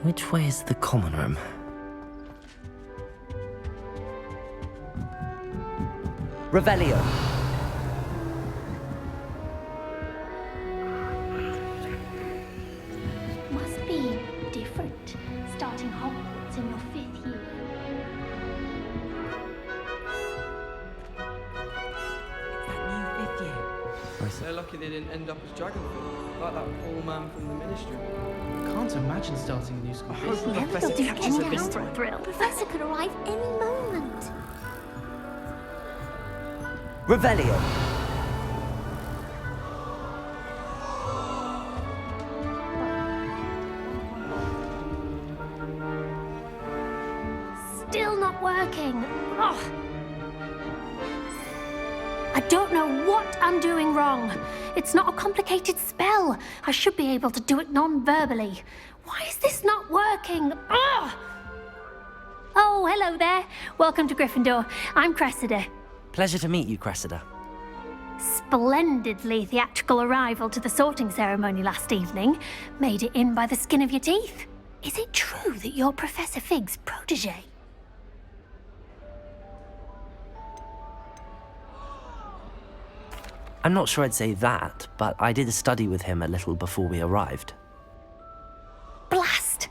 Which way is the common room? Revelio. Must be different, starting Hogwarts in your 5th year. That new 5th year. They're lucky they didn't end up as Dragonfly, like that poor man from the Ministry. Can't imagine starting a new school. I hope the Never Professor thought you'd catches get it this down for a time. thrill. Professor could arrive any moment. Revelio. Still not working. Ugh. I don't know what I'm doing wrong. It's not a complicated spell. I should be able to do it non-verbally. Why is this not working? Ugh. Oh, hello there. Welcome to Gryffindor. I'm Cressida. Pleasure to meet you, Cressida. Splendidly theatrical arrival to the sorting ceremony last evening. Made it in by the skin of your teeth. Is it true that you're Professor Fig's protege? I'm not sure I'd say that, but I did study with him a little before we arrived. Blast!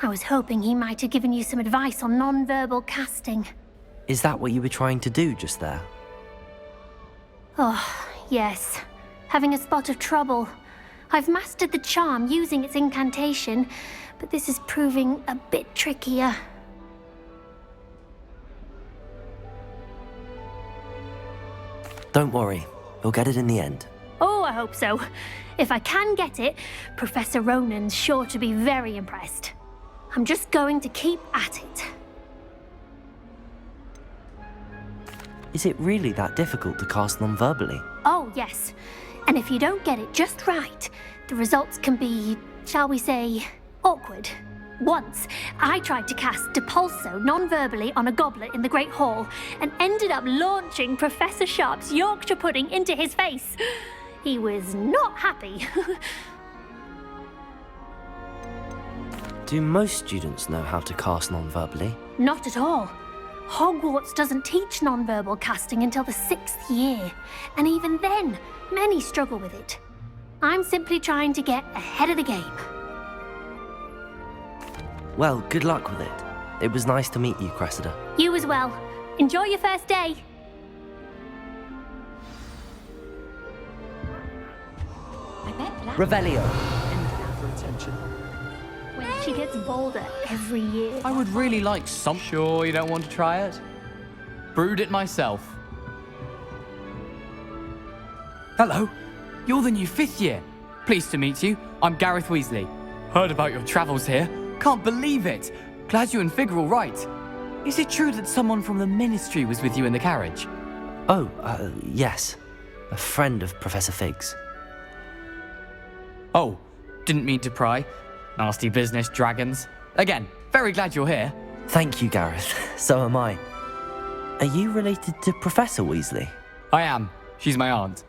I was hoping he might have given you some advice on non-verbal casting. Is that what you were trying to do just there? Oh, yes. Having a spot of trouble. I've mastered the charm using its incantation, but this is proving a bit trickier. Don't worry, you'll get it in the end. Oh, I hope so. If I can get it, Professor Ronan's sure to be very impressed. I'm just going to keep at it. Is it really that difficult to cast non-verbally? Oh, yes. And if you don't get it just right, the results can be, shall we say, awkward. Once, I tried to cast Depulso non-verbally on a goblet in the Great Hall and ended up launching Professor Sharp's Yorkshire pudding into his face. He was not happy. Do most students know how to cast non-verbally? Not at all. Hogwarts doesn't teach non-verbal casting until the 6th year, and even then, many struggle with it. I'm simply trying to get ahead of the game. Well, good luck with it. It was nice to meet you, Cressida. You as well. Enjoy your first day. I bet Black Revelio. For attention. When she gets bolder every year. I would really like some. Sure, you don't want to try it? Brewed it myself. Hello, you're the new 5th year. Pleased to meet you. I'm Gareth Weasley. Heard about your travels here. Can't believe it. Glad you and Fig are all right. Is it true that someone from the Ministry was with you in the carriage? Oh, yes. A friend of Professor Fig's. Oh, didn't mean to pry. Nasty business, dragons. Again, very glad you're here. Thank you, Gareth. So am I. Are you related to Professor Weasley? I am. She's my aunt.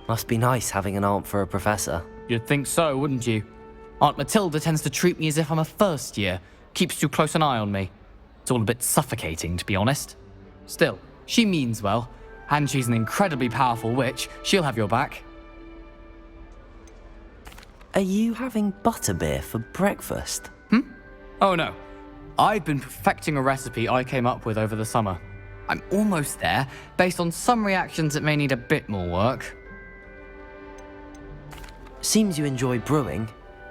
Must be nice having an aunt for a professor. You'd think so, wouldn't you? Aunt Matilda tends to treat me as if I'm a first year. Keeps too close an eye on me. It's all a bit suffocating, to be honest. Still, she means well. And she's an incredibly powerful witch. She'll have your back. Are you having butterbeer for breakfast? Oh no. I've been perfecting a recipe I came up with over the summer. I'm almost there, based on some reactions that may need a bit more work. Seems you enjoy brewing.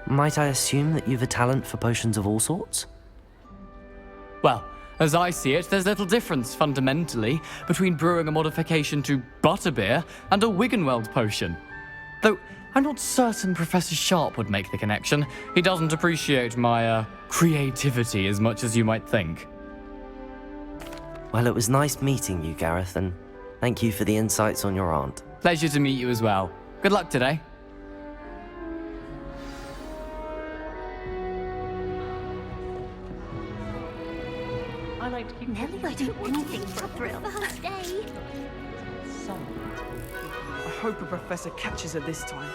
Might I assume that you've a talent for potions of all sorts? Well, as I see it, there's little difference, fundamentally, between brewing a modification to butterbeer and a Wiggenweld potion. Though, I'm not certain Professor Sharp would make the connection. He doesn't appreciate my, creativity as much as you might think. Well, it was nice meeting you, Gareth, and thank you for the insights on your aunt. Pleasure to meet you as well. Good luck today. I like to keep Nelly would do anything for a thrill. first day. I hope a professor catches her this time.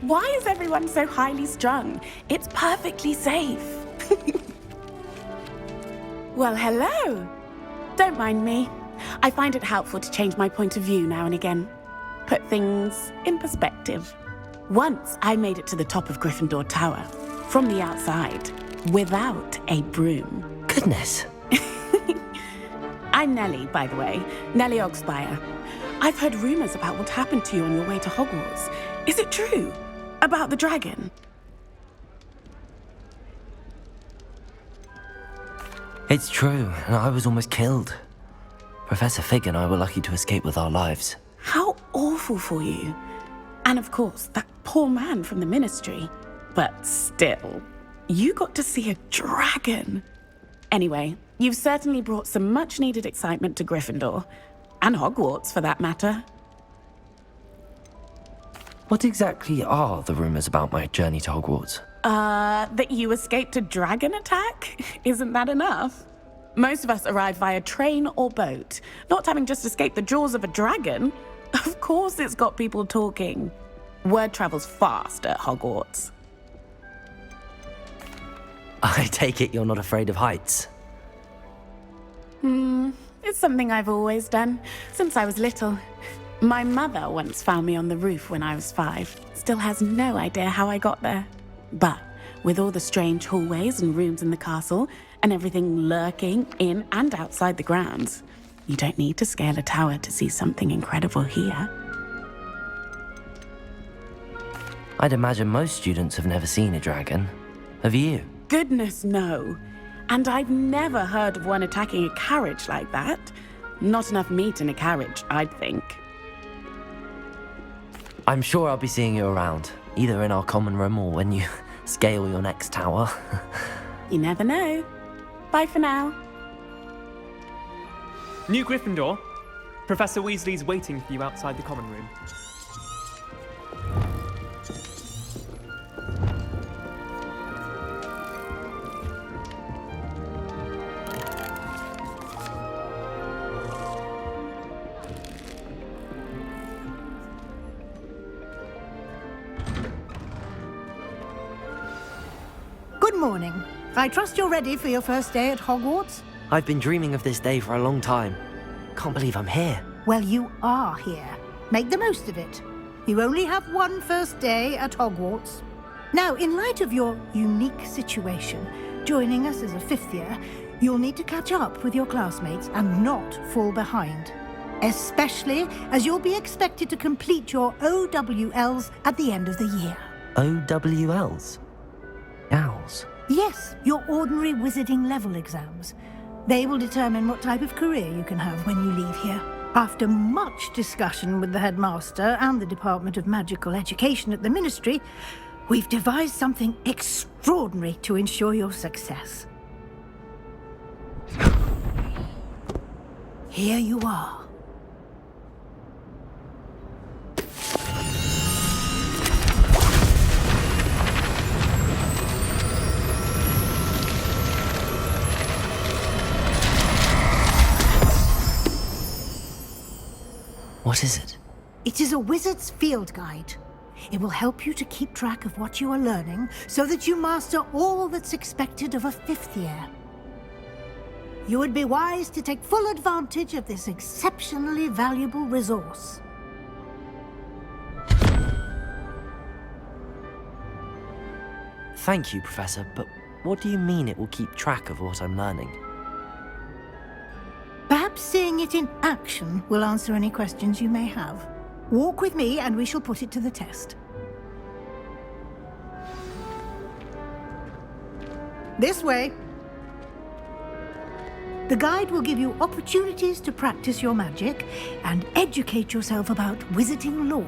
Why is everyone so highly strung? It's perfectly safe. Well, hello. Don't mind me. I find it helpful to change my point of view now and again. Put things in perspective. Once I made it to the top of Gryffindor Tower, from the outside, without a broom. Goodness. I'm Nellie, by the way. Nellie Ogspire. I've heard rumors about what happened to you on your way to Hogwarts. Is it true? About the dragon? It's true, and I was almost killed. Professor Fig and I were lucky to escape with our lives. How awful for you. And of course, that poor man from the Ministry. But still, you got to see a dragon. Anyway, you've certainly brought some much-needed excitement to Gryffindor. And Hogwarts, for that matter. What exactly are the rumors about my journey to Hogwarts? That you escaped a dragon attack? Isn't that enough? Most of us arrive via train or boat, not having just escaped the jaws of a dragon. Of course it's got people talking. Word travels fast at Hogwarts. I take it you're not afraid of heights. It's something I've always done, since I was little. My mother once found me on the roof when I was 5. Still has no idea how I got there. But with all the strange hallways and rooms in the castle, and everything lurking in and outside the grounds, you don't need to scale a tower to see something incredible here. I'd imagine most students have never seen a dragon. Have you? Goodness, no. And I've never heard of one attacking a carriage like that. Not enough meat in a carriage, I'd think. I'm sure I'll be seeing you around, either in our common room or when you scale your next tower. You never know. Bye for now. New Gryffindor, Professor Weasley's waiting for you outside the common room. Good morning. I trust you're ready for your first day at Hogwarts? I've been dreaming of this day for a long time. Can't believe I'm here. Well, you are here. Make the most of it. You only have one first day at Hogwarts. Now, in light of your unique situation, joining us as a 5th year, you'll need to catch up with your classmates and not fall behind. Especially as you'll be expected to complete your OWLs at the end of the year. OWLs? Owls? Yes, your ordinary wizarding level exams. They will determine what type of career you can have when you leave here. After much discussion with the headmaster and the Department of Magical Education at the Ministry, we've devised something extraordinary to ensure your success. Here you are. What is it? It is a wizard's field guide. It will help you to keep track of what you are learning so that you master all that's expected of a 5th year. You would be wise to take full advantage of this exceptionally valuable resource. Thank you, Professor, but what do you mean it will keep track of what I'm learning? Perhaps seeing it in action will answer any questions you may have. Walk with me and we shall put it to the test. This way. The guide will give you opportunities to practice your magic and educate yourself about wizarding lore.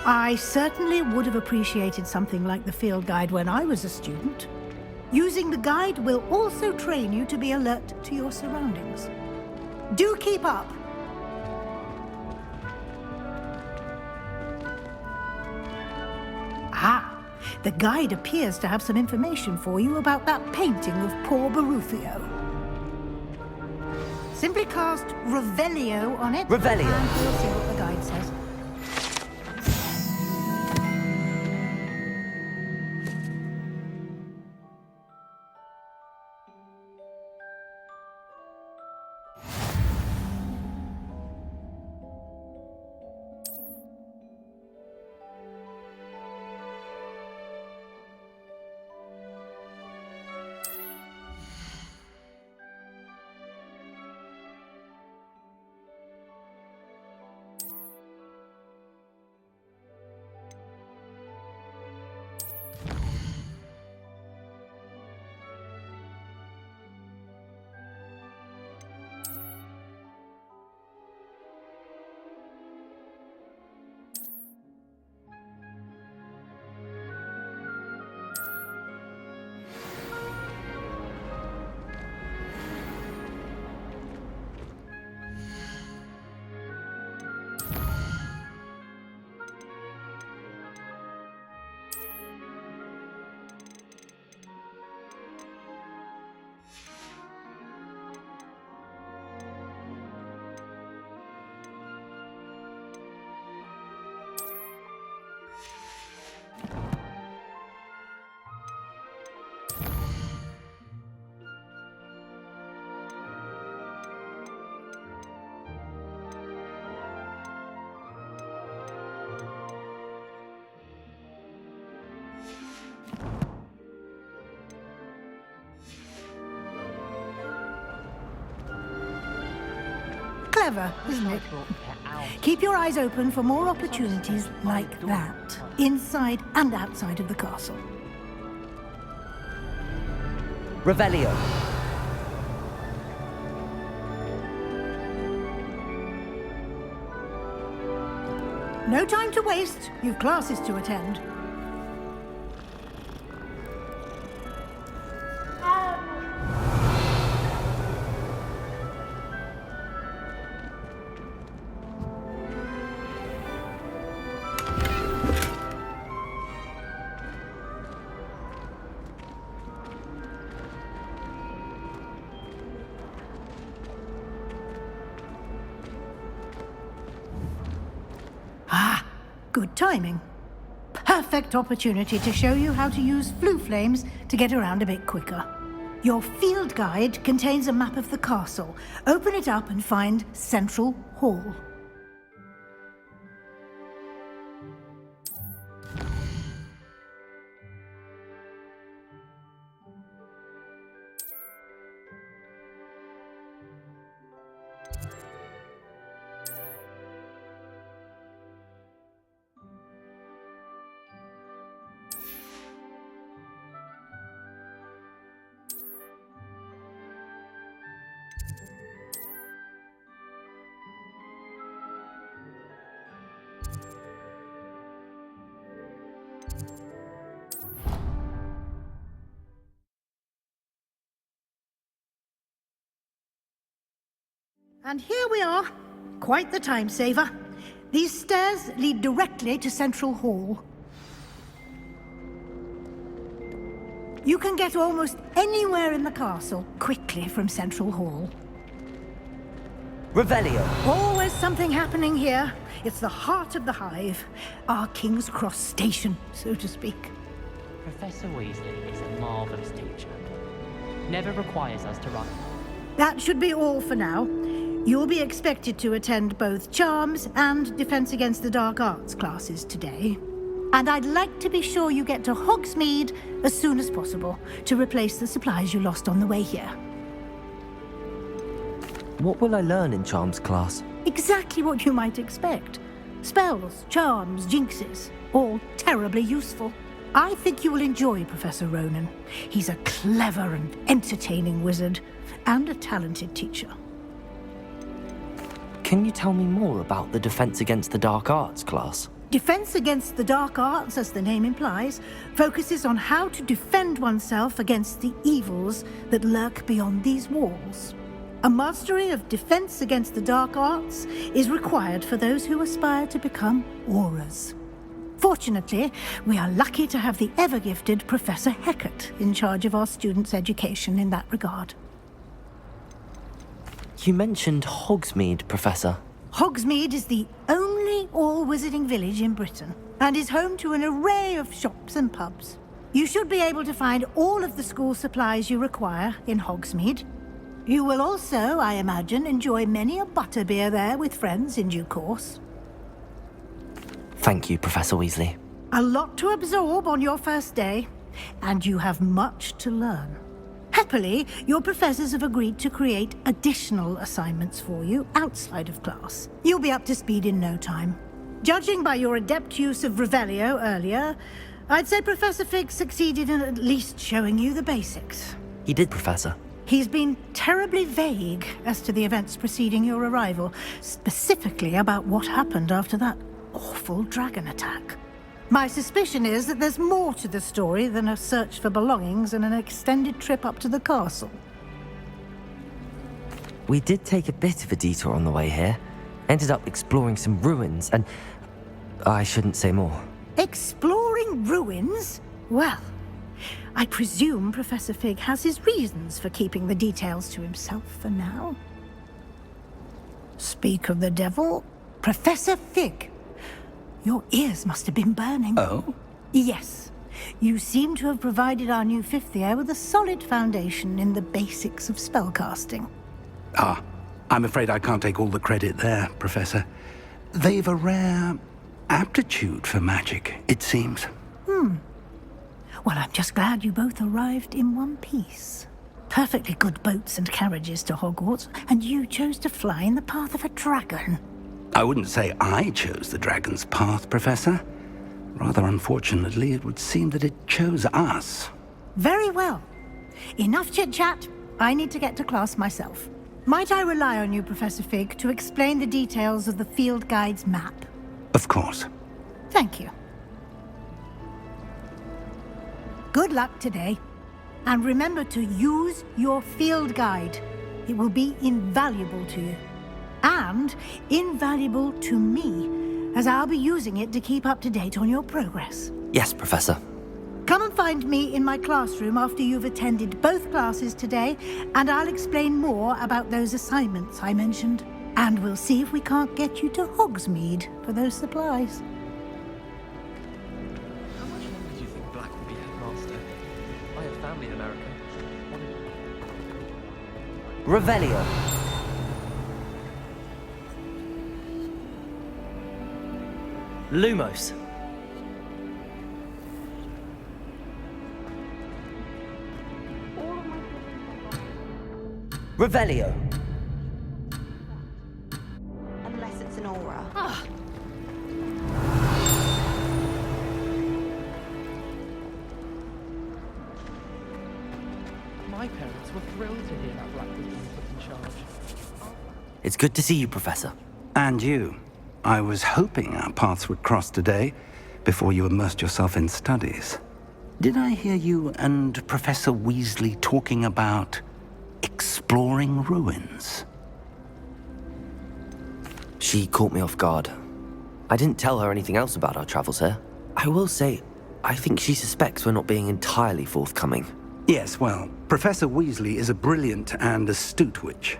I certainly would have appreciated something like the field guide when I was a student. Using the guide will also train you to be alert to your surroundings. Do keep up! Ah, the guide appears to have some information for you about that painting of poor Barufio. Simply cast Revelio on it. Revelio. And we'll see what the guide says. Clever, isn't it? Keep your eyes open for more opportunities like that, inside and outside of the castle. Revelio. No time to waste. You've classes to attend. Good timing. Perfect opportunity to show you how to use flue flames to get around a bit quicker. Your field guide contains a map of the castle. Open it up and find Central Hall. And here we are. Quite the time saver. These stairs lead directly to Central Hall. You can get almost anywhere in the castle quickly from Central Hall. Revelio. Always something happening here. It's the heart of the hive. Our King's Cross station, so to speak. Professor Weasley is a marvellous teacher. Never requires us to run. That should be all for now. You'll be expected to attend both Charms and Defense Against the Dark Arts classes today. And I'd like to be sure you get to Hogsmeade as soon as possible to replace the supplies you lost on the way here. What will I learn in Charms class? Exactly what you might expect. Spells, charms, jinxes, all terribly useful. I think you will enjoy Professor Ronan. He's a clever and entertaining wizard, and a talented teacher. Can you tell me more about the Defense Against the Dark Arts class? Defense Against the Dark Arts, as the name implies, focuses on how to defend oneself against the evils that lurk beyond these walls. A mastery of Defense Against the Dark Arts is required for those who aspire to become Aurors. Fortunately, we are lucky to have the ever-gifted Professor Hecat in charge of our students' education in that regard. You mentioned Hogsmeade, Professor. Hogsmeade is the only all-wizarding village in Britain and is home to an array of shops and pubs. You should be able to find all of the school supplies you require in Hogsmeade. You will also, I imagine, enjoy many a butterbeer there with friends in due course. Thank you, Professor Weasley. A lot to absorb on your first day, and you have much to learn. Happily, your professors have agreed to create additional assignments for you outside of class. You'll be up to speed in no time. Judging by your adept use of Revelio earlier, I'd say Professor Fig succeeded in at least showing you the basics. He did, Professor. He's been terribly vague as to the events preceding your arrival, specifically about what happened after that awful dragon attack. My suspicion is that there's more to the story than a search for belongings and an extended trip up to the castle. We did take a bit of a detour on the way here. Ended up exploring some ruins and... I shouldn't say more. Exploring ruins? Well, I presume Professor Fig has his reasons for keeping the details to himself for now. Speak of the devil, Professor Fig. Your ears must have been burning. Oh? Yes. You seem to have provided our new fifth year with a solid foundation in the basics of spellcasting. Ah, I'm afraid I can't take all the credit there, Professor. They've a rare aptitude for magic, it seems. Well, I'm just glad you both arrived in one piece. Perfectly good boats and carriages to Hogwarts, and you chose to fly in the path of a dragon. I wouldn't say I chose the dragon's path, Professor. Rather unfortunately, it would seem that it chose us. Very well. Enough chit-chat. I need to get to class myself. Might I rely on you, Professor Fig, to explain the details of the field guide's map? Of course. Thank you. Good luck today. And remember to use your field guide. It will be invaluable to you. And invaluable to me, as I'll be using it to keep up to date on your progress. Yes, Professor. Come and find me in my classroom after you've attended both classes today, and I'll explain more about those assignments I mentioned. And we'll see if we can't get you to Hogsmeade for those supplies. How much longer do you think Black will be headmaster? I have family in America. Revelio. Lumos. Revelio. Unless it's an aura. My parents were thrilled to hear that Black was being put in charge. It's good to see you, Professor. And you. I was hoping our paths would cross today, before you immersed yourself in studies. Did I hear you and Professor Weasley talking about exploring ruins? She caught me off guard. I didn't tell her anything else about our travels here. I will say, I think she suspects we're not being entirely forthcoming. Yes, well, Professor Weasley is a brilliant and astute witch.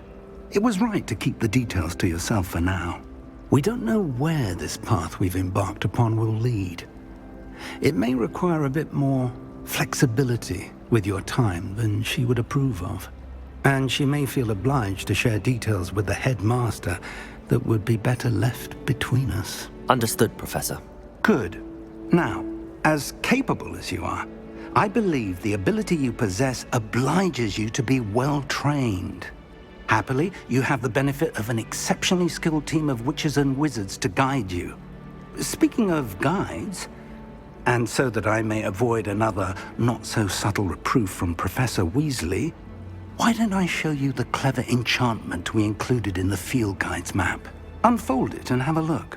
It was right to keep the details to yourself for now. We don't know where this path we've embarked upon will lead. It may require a bit more flexibility with your time than she would approve of. And she may feel obliged to share details with the headmaster that would be better left between us. Understood, Professor. Good. Now, as capable as you are, I believe the ability you possess obliges you to be well trained. Happily, you have the benefit of an exceptionally skilled team of witches and wizards to guide you. Speaking of guides, and so that I may avoid another not-so-subtle reproof from Professor Weasley, why don't I show you the clever enchantment we included in the field guide's map? Unfold it and have a look.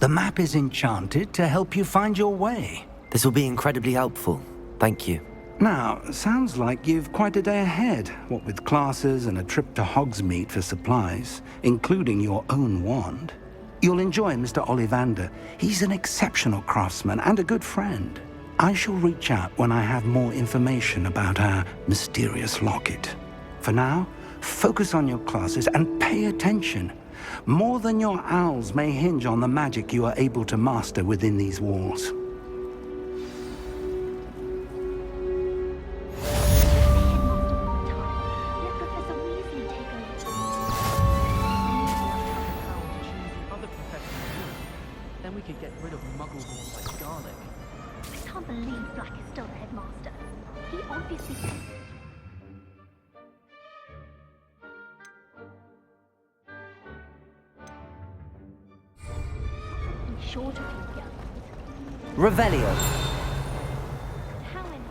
The map is enchanted to help you find your way. This will be incredibly helpful. Thank you. Now, sounds like you've quite a day ahead, what with classes and a trip to Hogsmeade for supplies, including your own wand. You'll enjoy Mr. Ollivander. He's an exceptional craftsman and a good friend. I shall reach out when I have more information about our mysterious locket. For now, focus on your classes and pay attention. More than your owls may hinge on the magic you are able to master within these walls. Let Professor Weasley take over. Other professors, then we could get rid of muggles like garlic. I can't believe Black is still the headmaster. He obviously... He's short of you, young. Revelio. How many?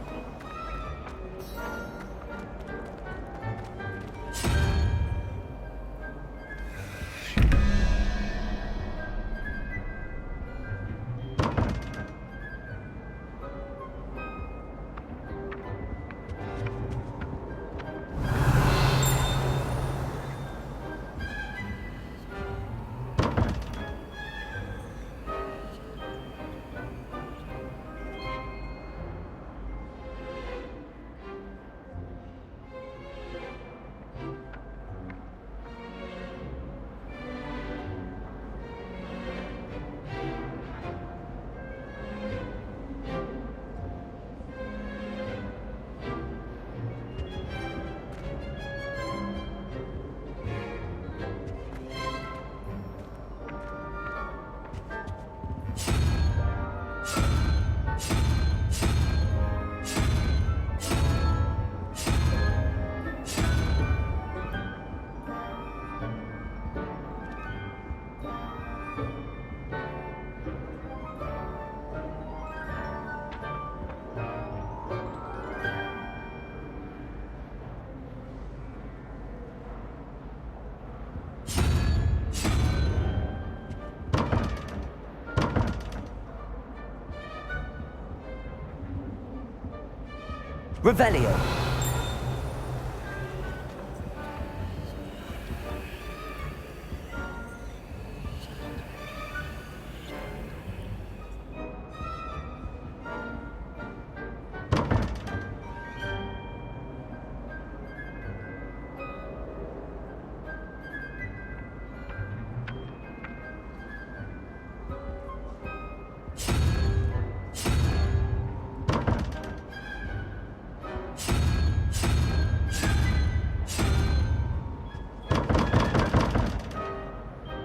Revelio.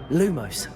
Lumos.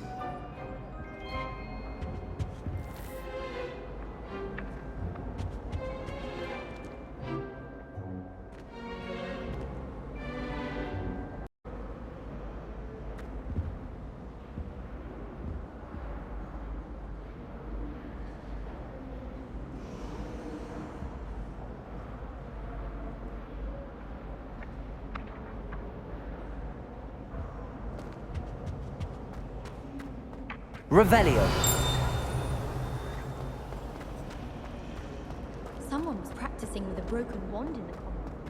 Revelio. Someone was practicing with a broken wand in the common room.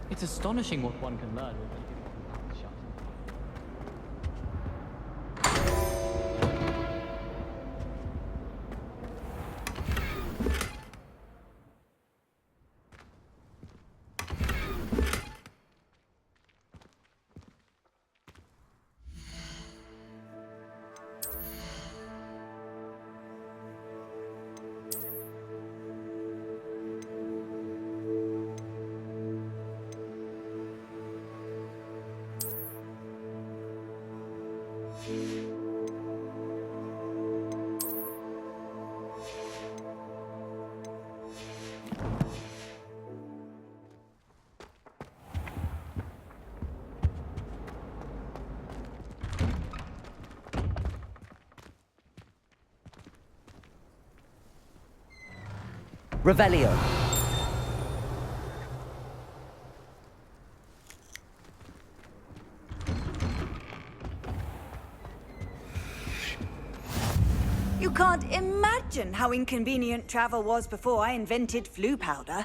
It's astonishing what one can learn with a mouth shut. Revelio. imagine how inconvenient travel was before I invented flu powder.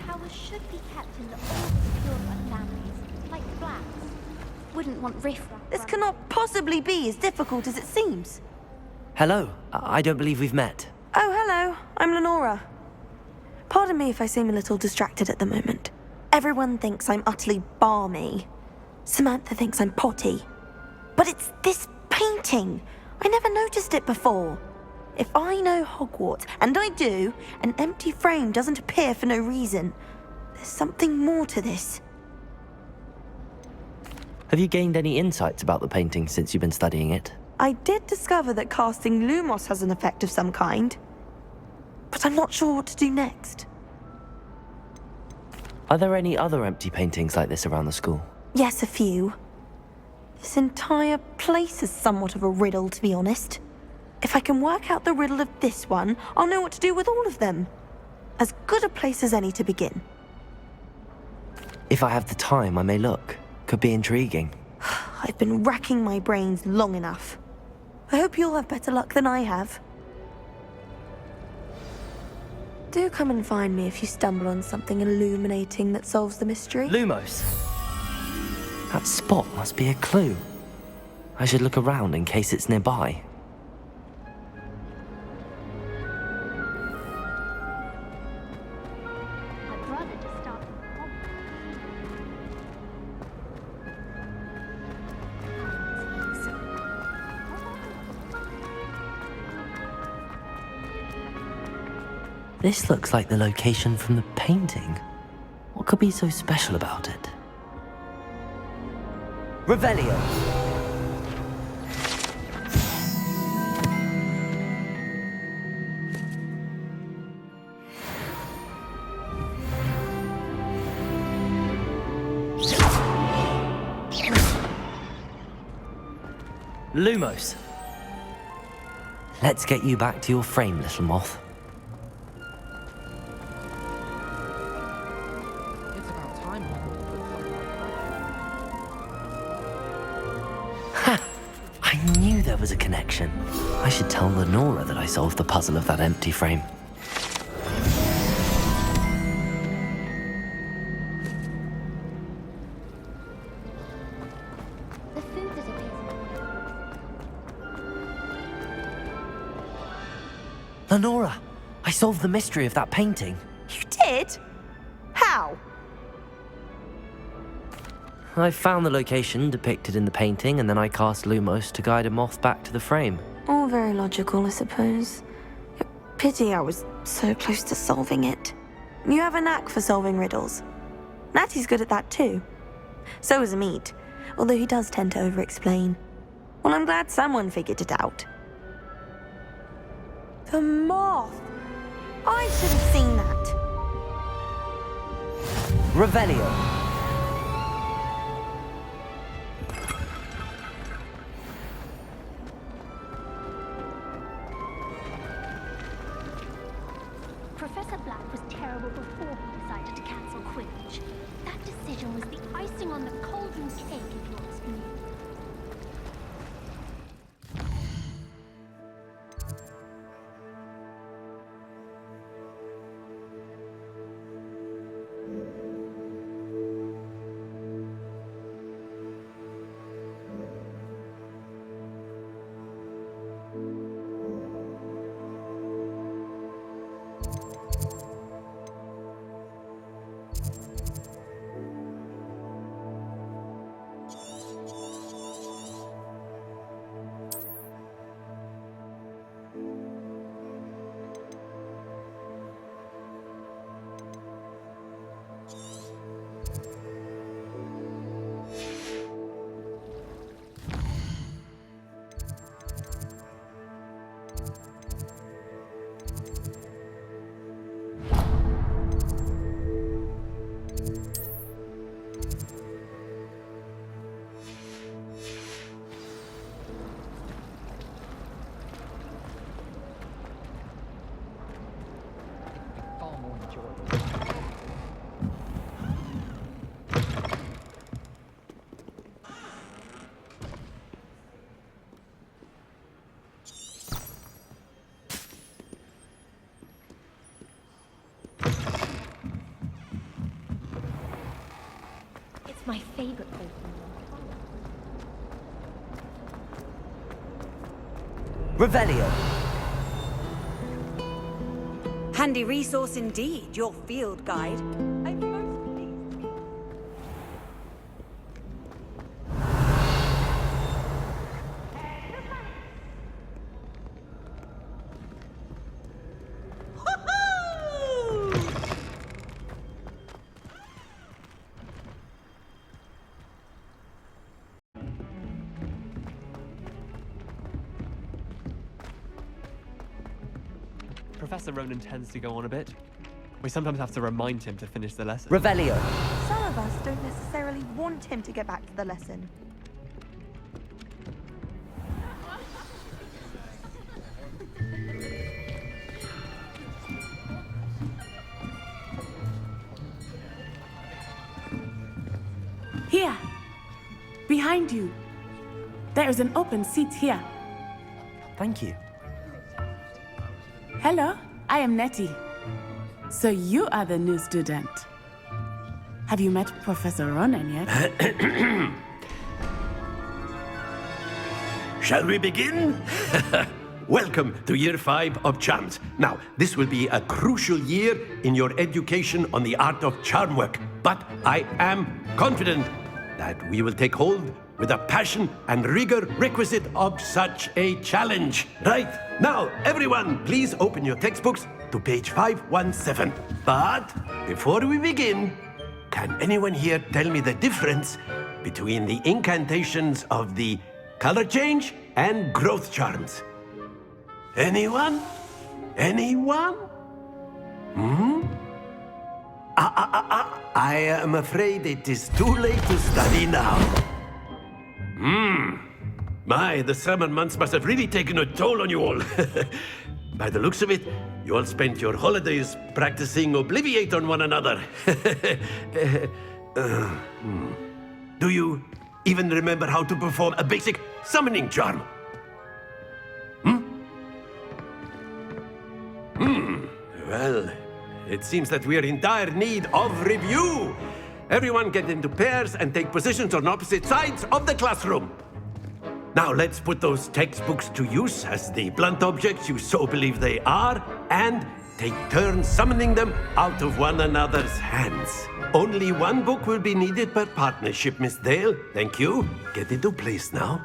Towers should be kept in the oldest pureblood families, like the Blacks. Wouldn't want riffraff. This cannot possibly be as difficult as it seems. Hello, I don't believe we've met. Oh, hello. I'm Lenora. Pardon me if I seem a little distracted at the moment. Everyone thinks I'm utterly balmy. Samantha thinks I'm potty. But it's this painting. I never noticed it before. If I know Hogwarts, and I do, an empty frame doesn't appear for no reason. There's something more to this. Have you gained any insights about the painting since you've been studying it? I did discover that casting Lumos has an effect of some kind. But I'm not sure what to do next. Are there any other empty paintings like this around the school? Yes, a few. This entire place is somewhat of a riddle, to be honest. If I can work out the riddle of this one, I'll know what to do with all of them. As good a place as any to begin. If I have the time, I may look. Could be intriguing. I've been racking my brains long enough. I hope you'll have better luck than I have. Do come and find me if you stumble on something illuminating that solves the mystery. Lumos. That spot must be a clue. I should look around in case it's nearby. I'd rather just start from This looks like the location from the painting. What could be so special about it? Revelio. Lumos. Let's get you back to your frame, little moth. It's about time Hogwarts put something like Ha! I knew there was a connection. I should tell Lenora that I solved the puzzle of that empty frame. the food that appears in the Lenora, I solved the mystery of that painting. You did? How? I found the location depicted in the painting, and then I cast Lumos to guide a moth back to the frame. All very logical, I suppose. Pity I was so close to solving it. You have a knack for solving riddles. Natty's good at that too. So is Amit, although he does tend to over-explain. Well, I'm glad someone figured it out. The moth! I should have seen that. Revelio. Professor Black was terrible before he decided to cancel Quidditch. That decision was the icing on the cauldron cake, if you ask me. It's my favorite place. Revelio. Handy resource indeed, your field guide. I'm most pleased. Professor Ronan tends to go on a bit. We sometimes have to remind him to finish the lesson. Revelio. Some of us don't necessarily want him to get back to the lesson. Here. Behind you. There is an open seat here. Thank you. Hello, I am Nettie. So you are the new student. Have you met Professor Ronan yet? Shall we begin? Welcome to Year 5 of Charms. Now, this will be a crucial year in your education on the art of charm work, but I am confident that we will take hold with the passion and rigor requisite of such a challenge. Right, now, everyone, please open your textbooks to page 517. But before we begin, can anyone here tell me the difference between the incantations of the color change and growth charms? Anyone? Anyone? I am afraid it is too late to study now. My, the summer months must have really taken a toll on you all. By the looks of it, you all spent your holidays practicing Obliviate on one another. Do you even remember how to perform a basic summoning charm? Well, it seems that we are in dire need of review. Everyone get into pairs and take positions on opposite sides of the classroom. Now let's put those textbooks to use as the blunt objects you so believe they are, and take turns summoning them out of one another's hands. Only one book will be needed per partnership, Miss Dale. Thank you. Get into place now.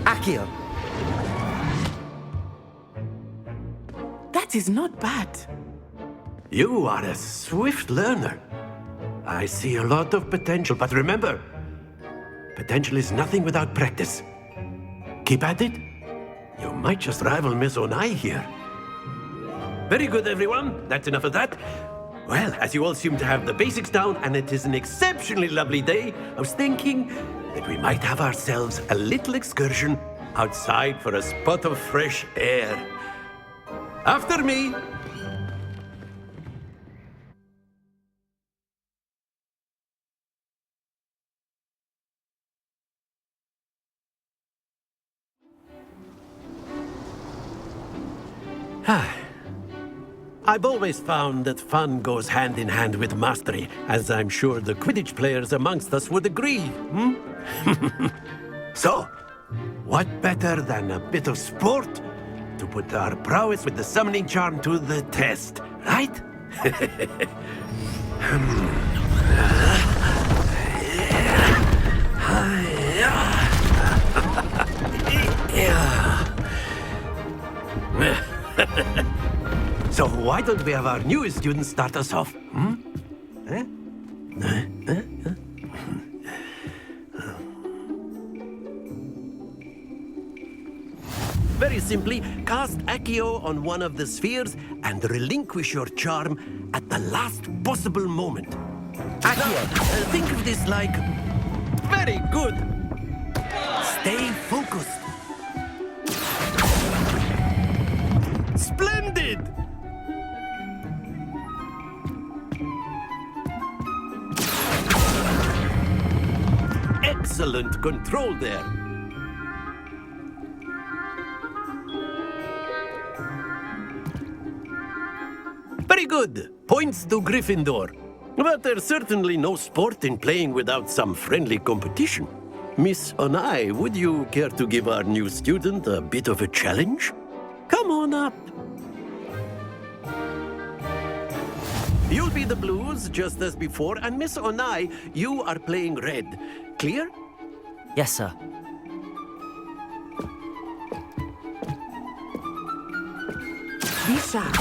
Accio. That is not bad. You are a swift learner. I see a lot of potential, but remember, potential is nothing without practice. Keep at it. You might just rival Miss Onai here. Very good, everyone. That's enough of that. Well, as you all seem to have the basics down, and it is an exceptionally lovely day, I was thinking that we might have ourselves a little excursion outside for a spot of fresh air. After me. I've always found that fun goes hand in hand with mastery, as I'm sure the Quidditch players amongst us would agree. So, what better than a bit of sport to put our prowess with the summoning charm to the test, right? So why don't we have our newest student start us off? Very simply, cast Accio on one of the spheres and relinquish your charm at the last possible moment. Accio! Think of this like... Very good! Stay focused. Splendid! Excellent control there. Very good. Points to Gryffindor. But there's certainly no sport in playing without some friendly competition. Miss Onai, would you care to give our new student a bit of a challenge? Come on up. You'll be the blues, just as before, and Miss Onai, you are playing red. Clear? Yes, sir. Be sharp.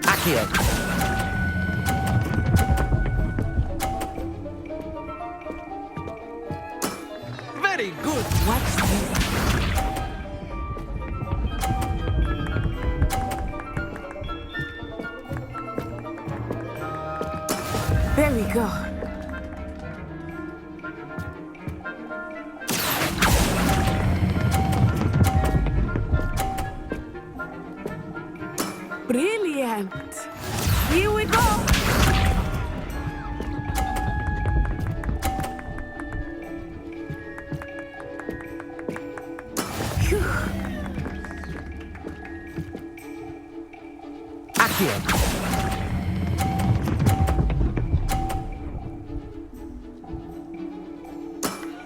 Accio. Very good. Watch this. There we go. Brilliant. Here we go. Phew. Accio.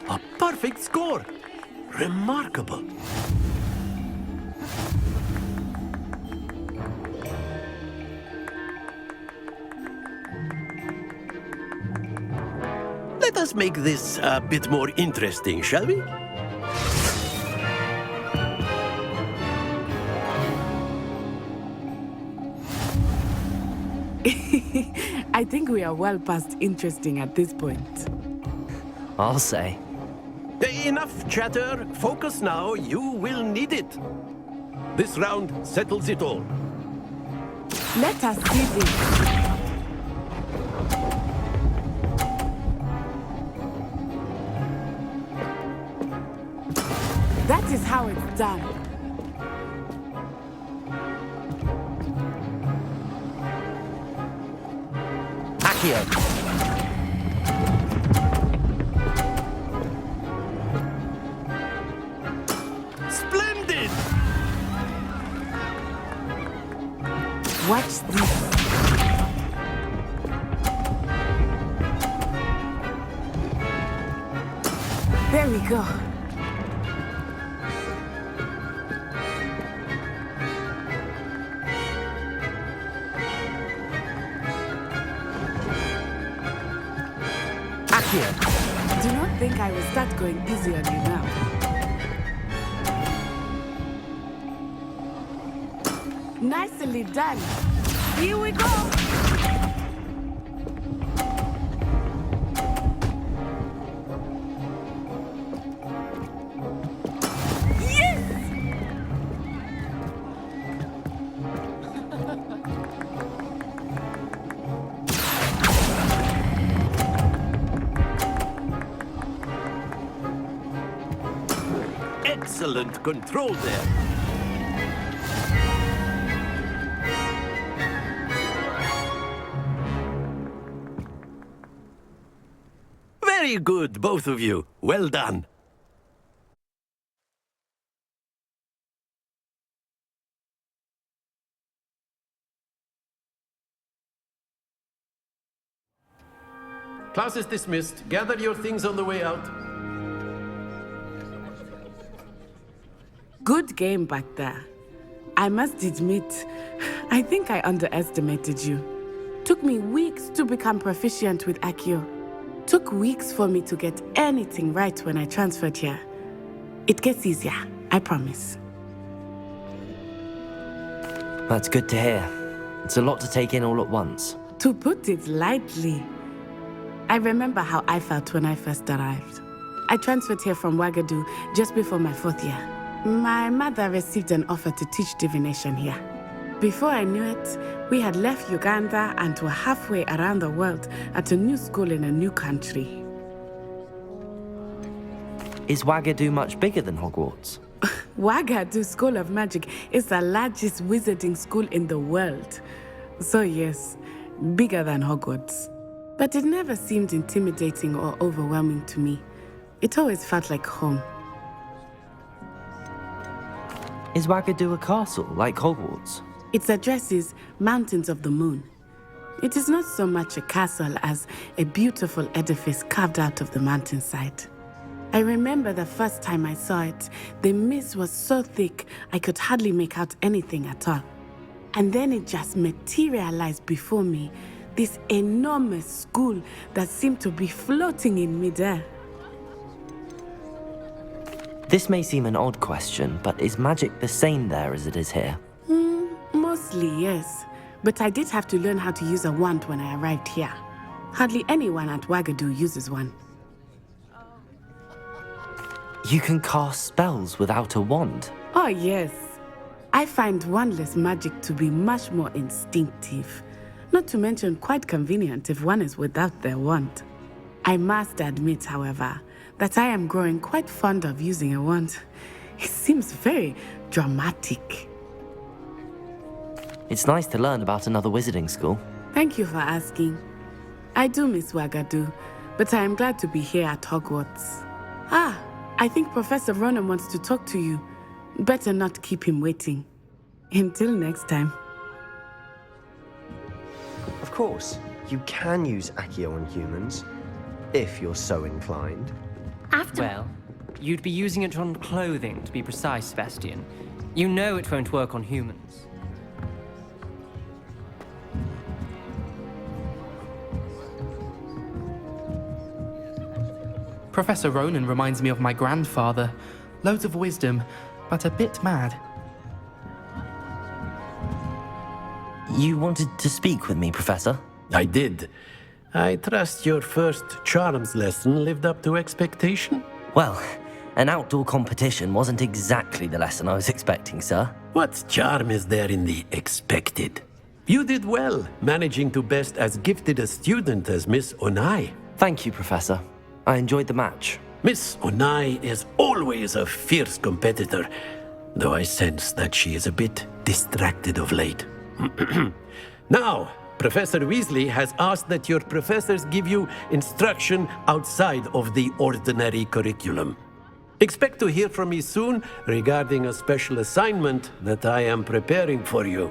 A perfect score. Remarkable. Let us make this a bit more interesting, shall we? I think we are well past interesting at this point. I'll say. Enough chatter. Focus now. You will need it. This round settles it all. Let us see this. That is how it's done. Accio. Splendid! Watch this. There we go. Accio. Do not think I will start going easy on you now. Nicely done. Here we go. Excellent control there. Very good, both of you. Well done. Class is dismissed. Gather your things on the way out. Good game back there. I must admit, I think I underestimated you. Took me weeks to become proficient with Accio. Took weeks for me to get anything right when I transferred here. It gets easier, I promise. That's good to hear. It's a lot to take in all at once. To put it lightly, I remember how I felt when I first arrived. I transferred here from Wagadu just before my 4th year. My mother received an offer to teach divination here. Before I knew it, we had left Uganda and were halfway around the world at a new school in a new country. Is Wagadu much bigger than Hogwarts? Wagadu School of Magic is the largest wizarding school in the world. So yes, bigger than Hogwarts. But it never seemed intimidating or overwhelming to me. It always felt like home. Is Wagadu a castle like Hogwarts? Its address is Mountains of the Moon. It is not so much a castle as a beautiful edifice carved out of the mountainside. I remember the first time I saw it, the mist was so thick I could hardly make out anything at all. And then it just materialized before me, this enormous school that seemed to be floating in midair. This may seem an odd question, but is magic the same there as it is here? Mostly, yes. But I did have to learn how to use a wand when I arrived here. Hardly anyone at Wagadu uses one. You can cast spells without a wand? Oh, yes. I find wandless magic to be much more instinctive. Not to mention quite convenient if one is without their wand. I must admit, however, that I am growing quite fond of using a wand. It seems very dramatic. It's nice to learn about another wizarding school. Thank you for asking. I do miss Wagadu, but I am glad to be here at Hogwarts. I think Professor Ronan wants to talk to you. Better not keep him waiting. Until next time. Of course, you can use Accio on humans, if you're so inclined. Well, you'd be using it on clothing, to be precise, Sebastian. You know it won't work on humans. Professor Ronan reminds me of my grandfather. Loads of wisdom, but a bit mad. You wanted to speak with me, Professor? I did. I trust your first charms lesson lived up to expectation? Well, an outdoor competition wasn't exactly the lesson I was expecting, sir. What charm is there in the expected? You did well, managing to best as gifted a student as Miss Onai. Thank you, Professor. I enjoyed the match. Miss Onai is always a fierce competitor, though I sense that she is a bit distracted of late. Now, Professor Weasley has asked that your professors give you instruction outside of the ordinary curriculum. Expect to hear from me soon regarding a special assignment that I am preparing for you.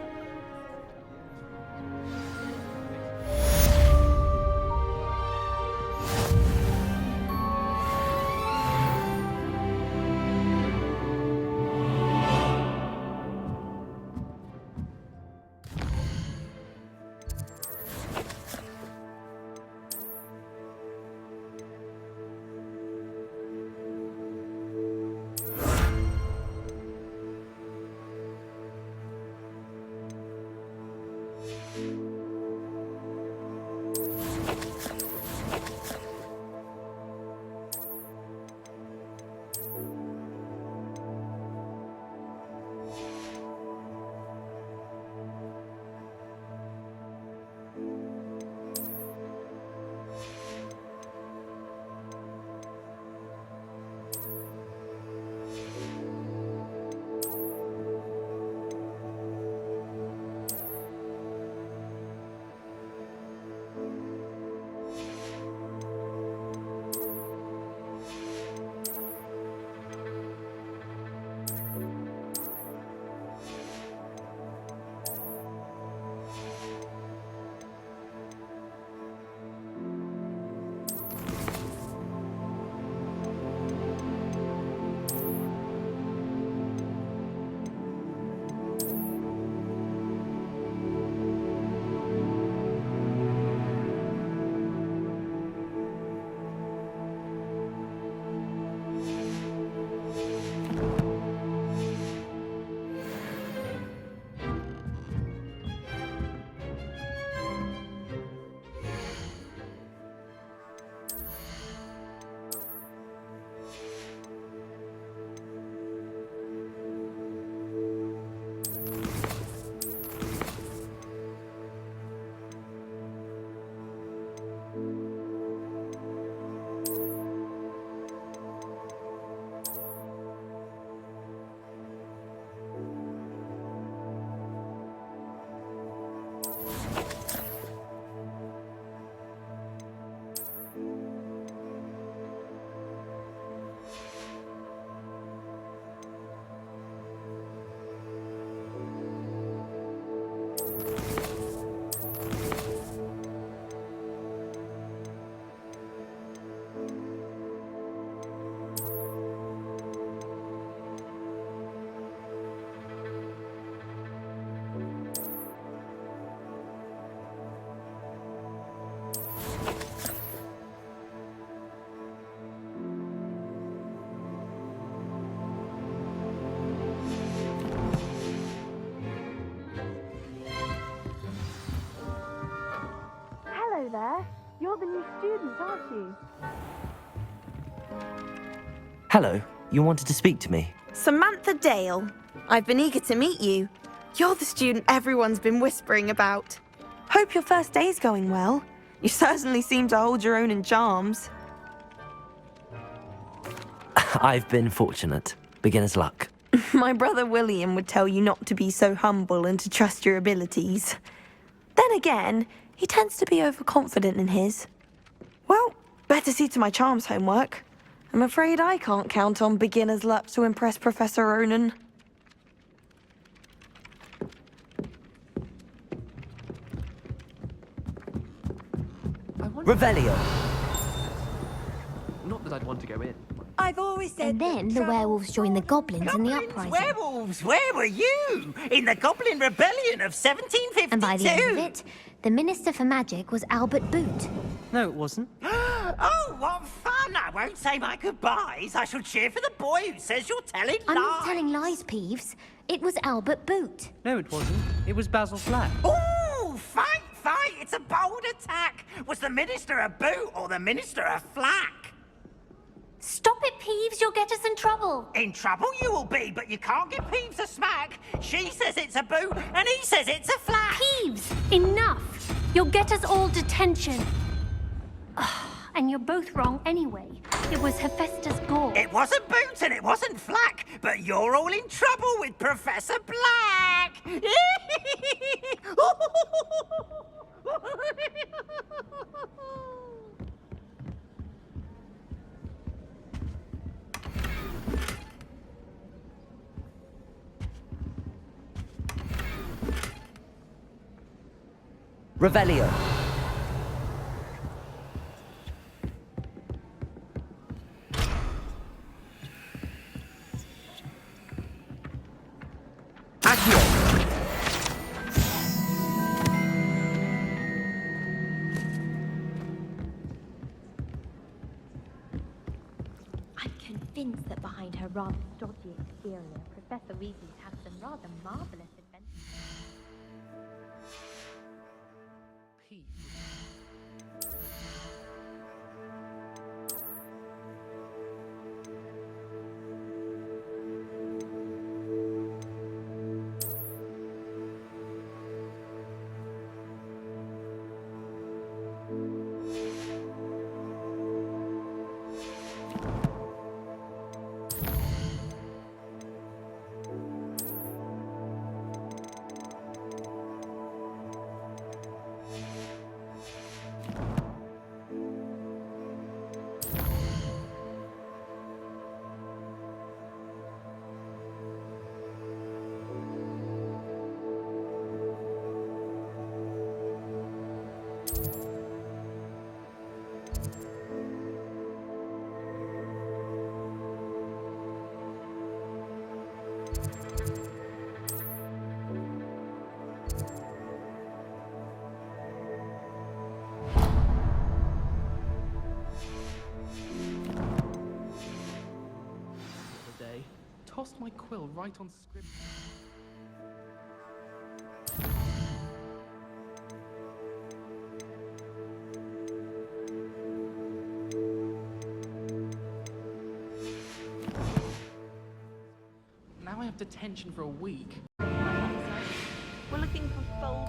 Hello there. You're the new student, aren't you? Hello, you wanted to speak to me? Samantha Dale. I've been eager to meet you. You're the student everyone's been whispering about. Hope your first day's going well. You certainly seem to hold your own in charms. I've been fortunate. Beginner's luck. My brother William would tell you not to be so humble and to trust your abilities. Then again, he tends to be overconfident in his. Well, better see to my charms homework. I'm afraid I can't count on beginner's luck to impress Professor Ronan. Revelio. Not that I'd want to go in. I've always said. And then the werewolves joined the goblins in the uprising. Werewolves, where were you? In the Goblin Rebellion of 1752? And by the end of it, the Minister for Magic was Albert Boot. No, it wasn't. Oh, what fun! I won't say my goodbyes. I shall cheer for the boy who says you're telling lies. I'm not telling lies, Peeves. It was Albert Boot. No, it wasn't. It was Basil Flack. Oh, fight! It's a bold attack. Was the Minister a boot or the Minister a flack? Stop it, Peeves. You'll get us in trouble. In trouble you will be, but you can't give Peeves a smack. She says it's a boot, and he says it's a flack. Peeves, enough. You'll get us all detention. And you're both wrong anyway. It was Hephaestus Gore. It wasn't boot and it wasn't flack, but you're all in trouble with Professor Black. Revelio. I'm convinced that behind her rather dodgy exterior, Professor Weasley's had some rather marvelous adventures. Tossed my quill right on script. Now I have detention for a week. We're looking for fold.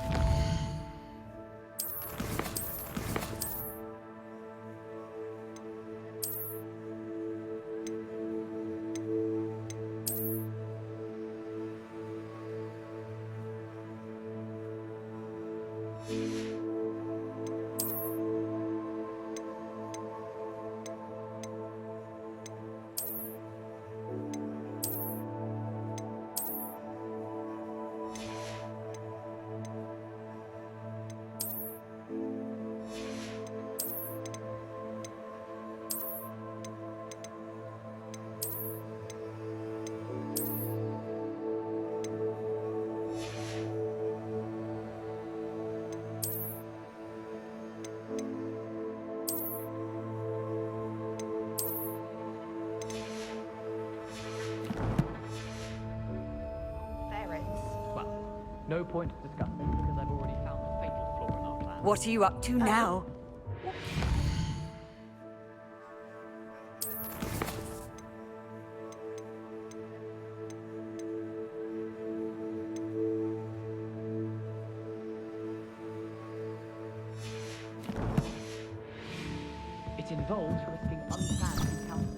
No point discussing because I've already found a fatal flaw in our plan. What are you up to now? It involves risking unplanned encounters.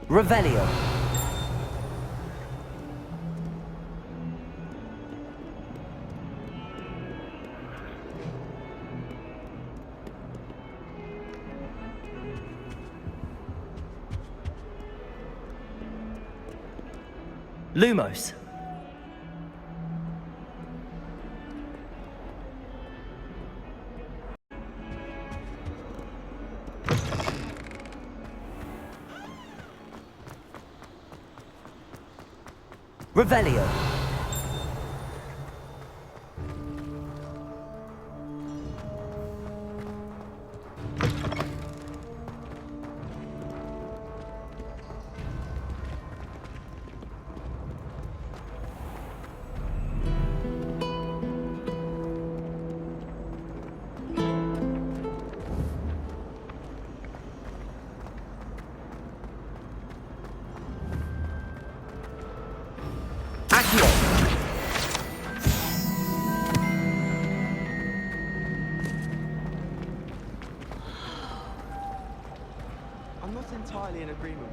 Revelio. Lumos. Revelio. I'm not entirely in agreement.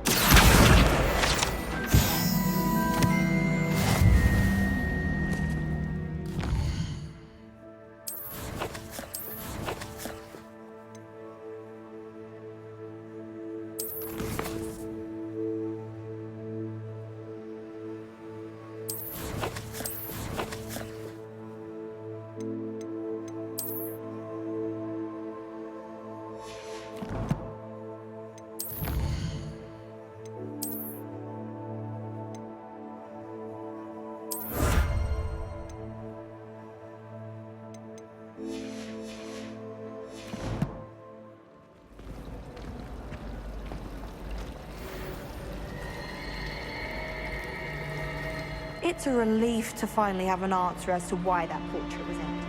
It's a relief to finally have an answer as to why that portrait was empty.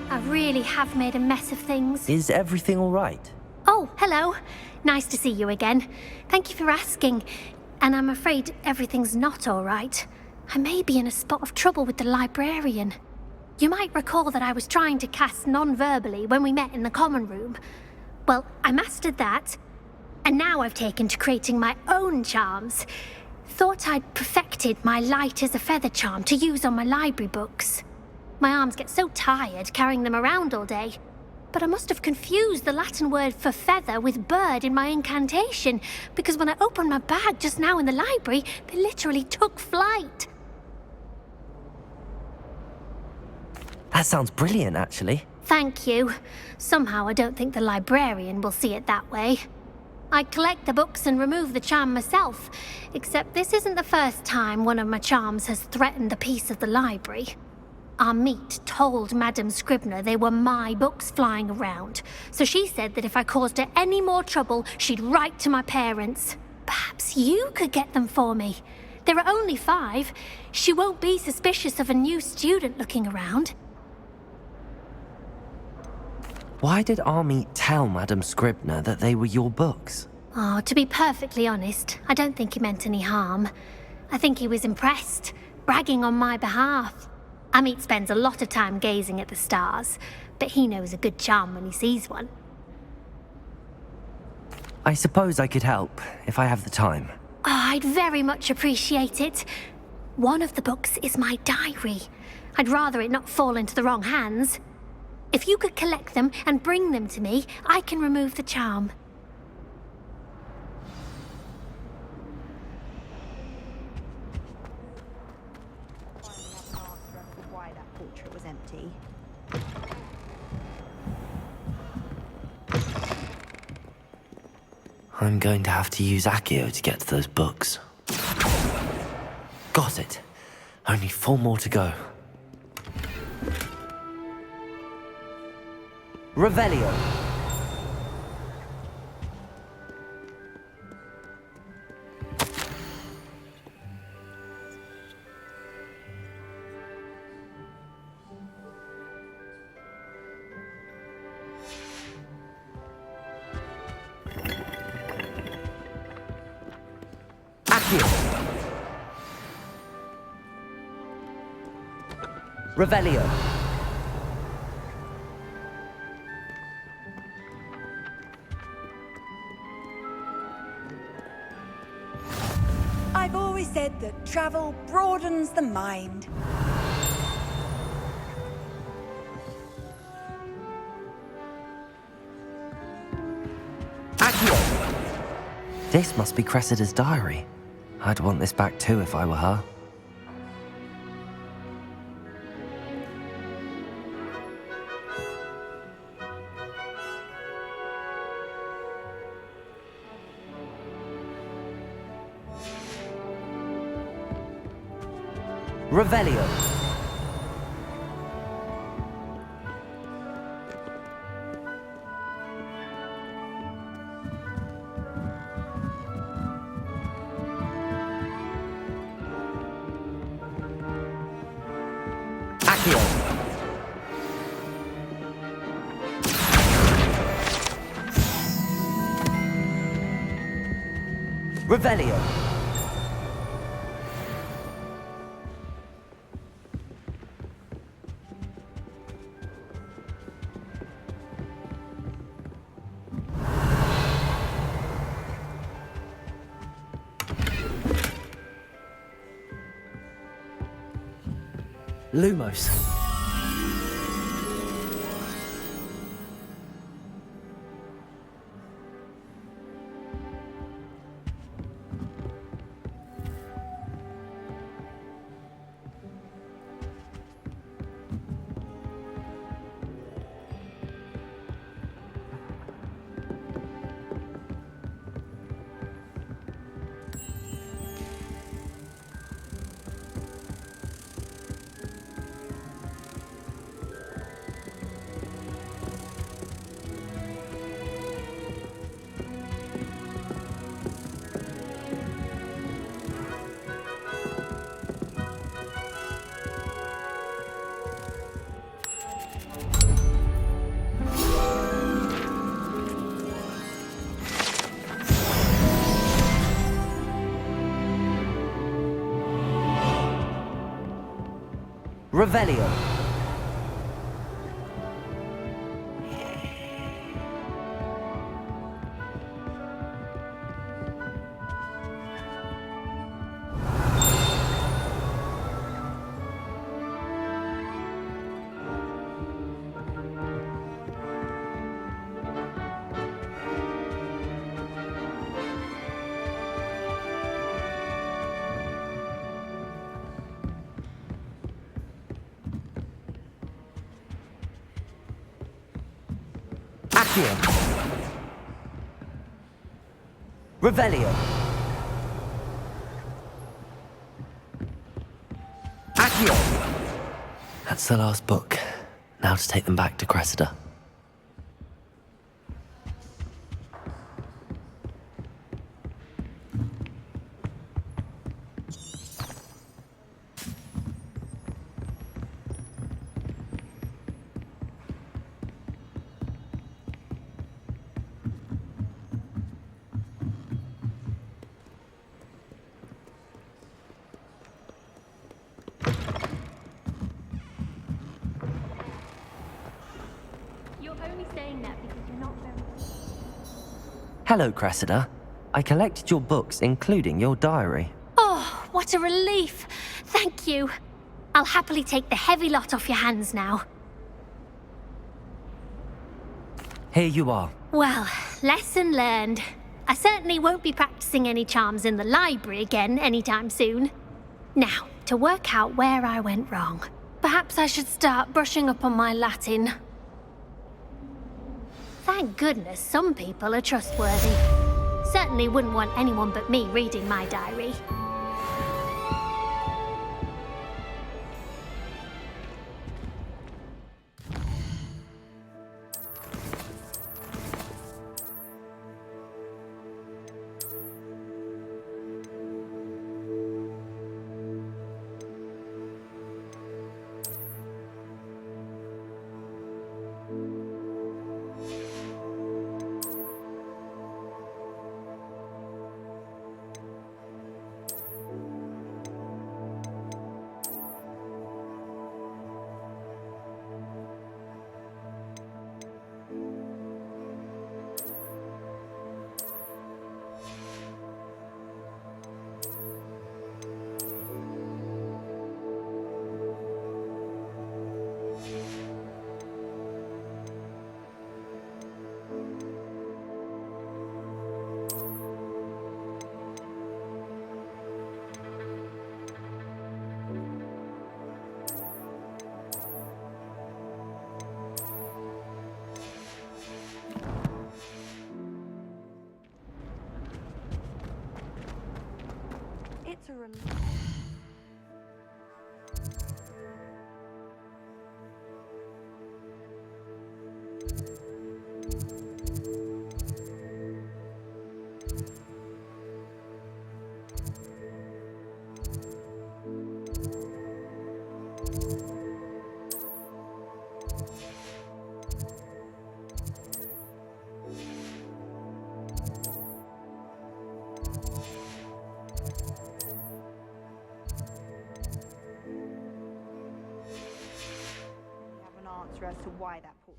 I really have made a mess of things. Is everything all right? Oh, hello. Nice to see you again. Thank you for asking. And I'm afraid everything's not all right. I may be in a spot of trouble with the librarian. You might recall that I was trying to cast non-verbally when we met in the common room. Well, I mastered that, and now I've taken to creating my own charms. Thought I'd perfected my light as a feather charm to use on my library books. My arms get so tired carrying them around all day. But I must have confused the Latin word for feather with bird in my incantation, because when I opened my bag just now in the library, they literally took flight. That sounds brilliant, actually. Thank you. Somehow I don't think the librarian will see it that way. I collect the books and remove the charm myself, except this isn't the first time one of my charms has threatened the peace of the library. Our meet told Madame Scribner they were my books flying around, so she said that if I caused her any more trouble, she'd write to my parents. Perhaps you could get them for me. There are only 5. She won't be suspicious of a new student looking around. Why did Army tell Madame Scribner that they were your books? Oh, to be perfectly honest, I don't think he meant any harm. I think he was impressed, bragging on my behalf. Amit spends a lot of time gazing at the stars, but he knows a good charm when he sees one. I suppose I could help, if I have the time. Oh, I'd very much appreciate it. One of the books is my diary. I'd rather it not fall into the wrong hands. If you could collect them and bring them to me, I can remove the charm. Why that portrait was empty. I'm going to have to use Accio to get to those books. Got it. Only 4 more to go. Revelio. Accio. Revelio. I've always said that travel broadens the mind. Accio. This must be Cressida's diary. I'd want this back too if I were her. Revelio. Accio. Revelio. Lumos. Revelio. Accio. Revelio. Accio. That's the last book. Now to take them back to Cressida. Hello, Cressida. I collected your books, including your diary. Oh, what a relief. Thank you. I'll happily take the heavy lot off your hands now. Here you are. Well, lesson learned. I certainly won't be practicing any charms in the library again anytime soon. Now, to work out where I went wrong. Perhaps I should start brushing up on my Latin. Thank goodness some people are trustworthy. Certainly wouldn't want anyone but me reading my diary. as to why that pool.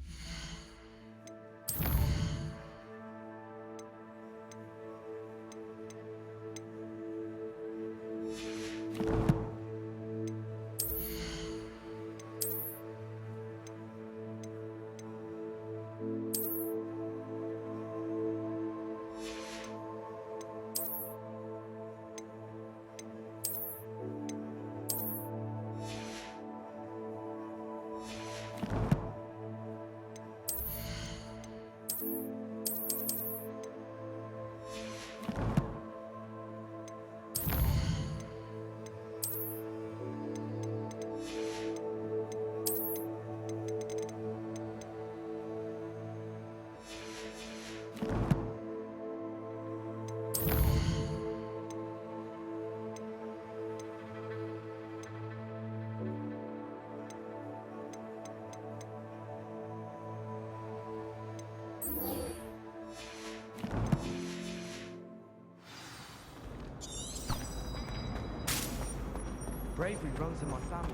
Bravery runs in my family.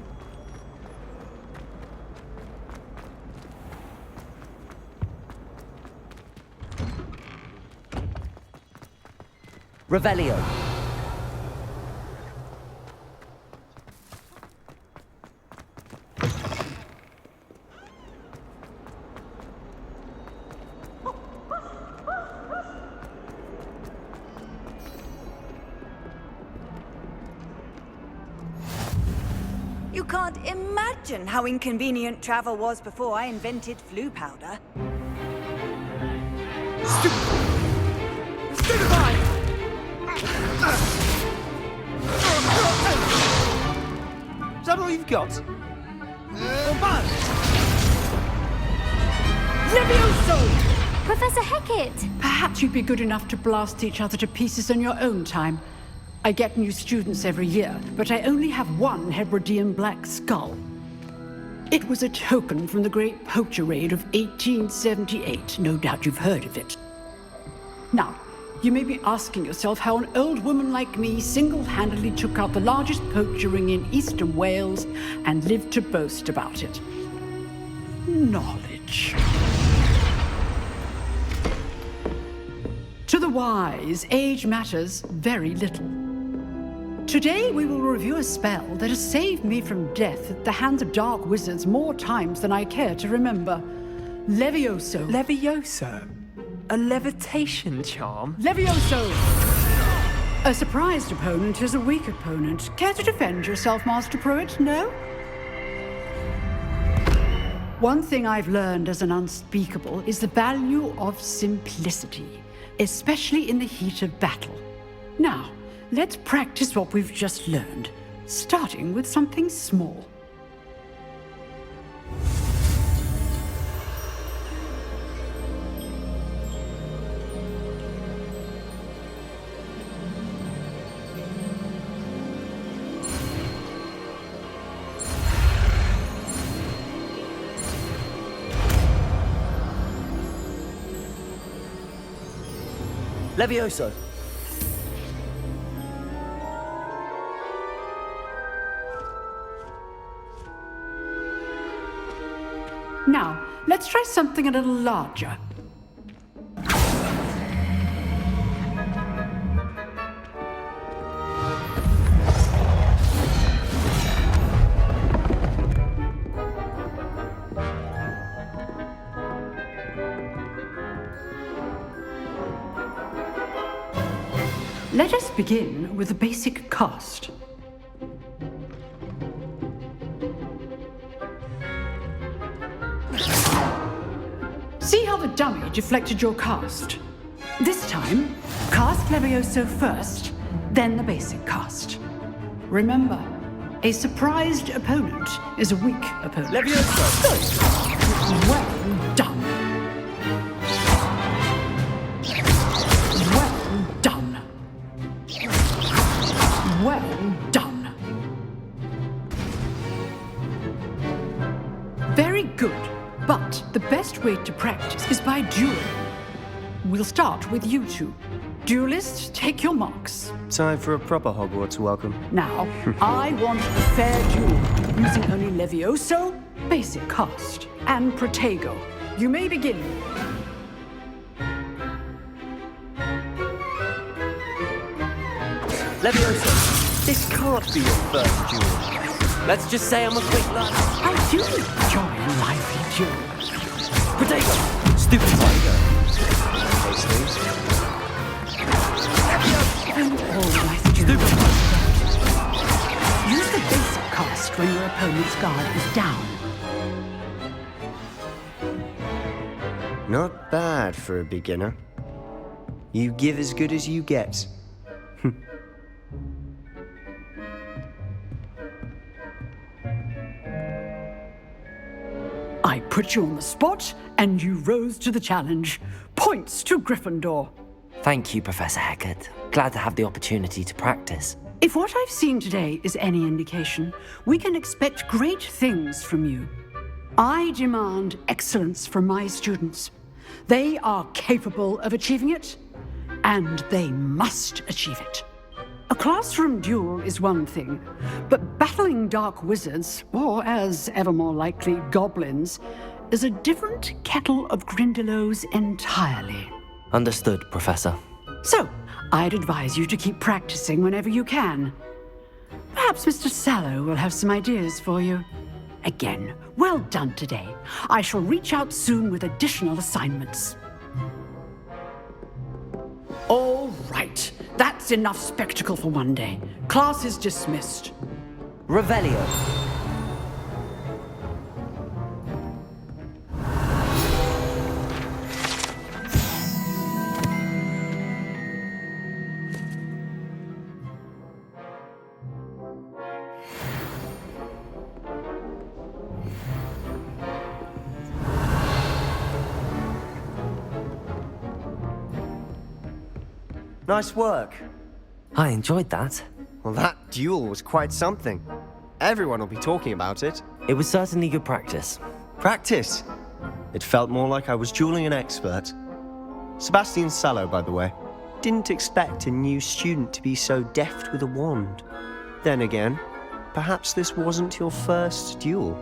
Revelio. You can't imagine how inconvenient travel was before I invented flu powder. Stupefy! Is that all you've got? Levioso! Professor Hecat! Perhaps you'd be good enough to blast each other to pieces in your own time. I get new students every year, but I only have one Hebridean black skull. It was a token from the Great Poacher Raid of 1878. No doubt you've heard of it. Now, you may be asking yourself how an old woman like me single-handedly took out the largest poacher ring in eastern Wales and lived to boast about it. Knowledge. To the wise, age matters very little. Today we will review a spell that has saved me from death at the hands of dark wizards more times than I care to remember. Levioso. Levioso? A levitation charm? Levioso! A surprised opponent is a weak opponent. Care to defend yourself, Master Pruitt? No? One thing I've learned as an unspeakable is the value of simplicity, especially in the heat of battle. Now, let's practice what we've just learned, starting with something small. Levioso. Now, let's try something a little larger. Let us begin with the basic cast. See how the dummy deflected your cast? This time, cast Levioso first, then the basic cast. Remember, a surprised opponent is a weak opponent. Levioso! Good. Well done. Well done. Well done. Very good. But the best way to practice is by dueling. We'll start with you two. Duelists, take your marks. Time for a proper Hogwarts welcome. Now, I want a fair duel, using only Levioso, basic cast, and Protego. You may begin. Levioso, this can't be your first duel. Let's just say I'm a quick learner. I do enjoy a lively duel. Protego! Stupid tiger! And all my students. Use the basic cast when your opponent's guard is down. Not bad for a beginner. You give as good as you get. I put you on the spot, and you rose to the challenge. Points to Gryffindor. Thank you, Professor Hecat. Glad to have the opportunity to practice. If what I've seen today is any indication, we can expect great things from you. I demand excellence from my students. They are capable of achieving it, and they must achieve it. A classroom duel is one thing, but battling dark wizards, or as ever more likely, goblins, is a different kettle of Grindylows entirely. Understood, Professor. So, I'd advise you to keep practicing whenever you can. Perhaps Mr. Sallow will have some ideas for you. Again, well done today. I shall reach out soon with additional assignments. All right. That's enough spectacle for one day. Class is dismissed. Revelio. Nice work. I enjoyed that. Well, that duel was quite something. Everyone will be talking about it. It was certainly good practice. Practice? It felt more like I was dueling an expert. Sebastian Sallow, by the way. Didn't expect a new student to be so deft with a wand. Then again, perhaps this wasn't your first duel.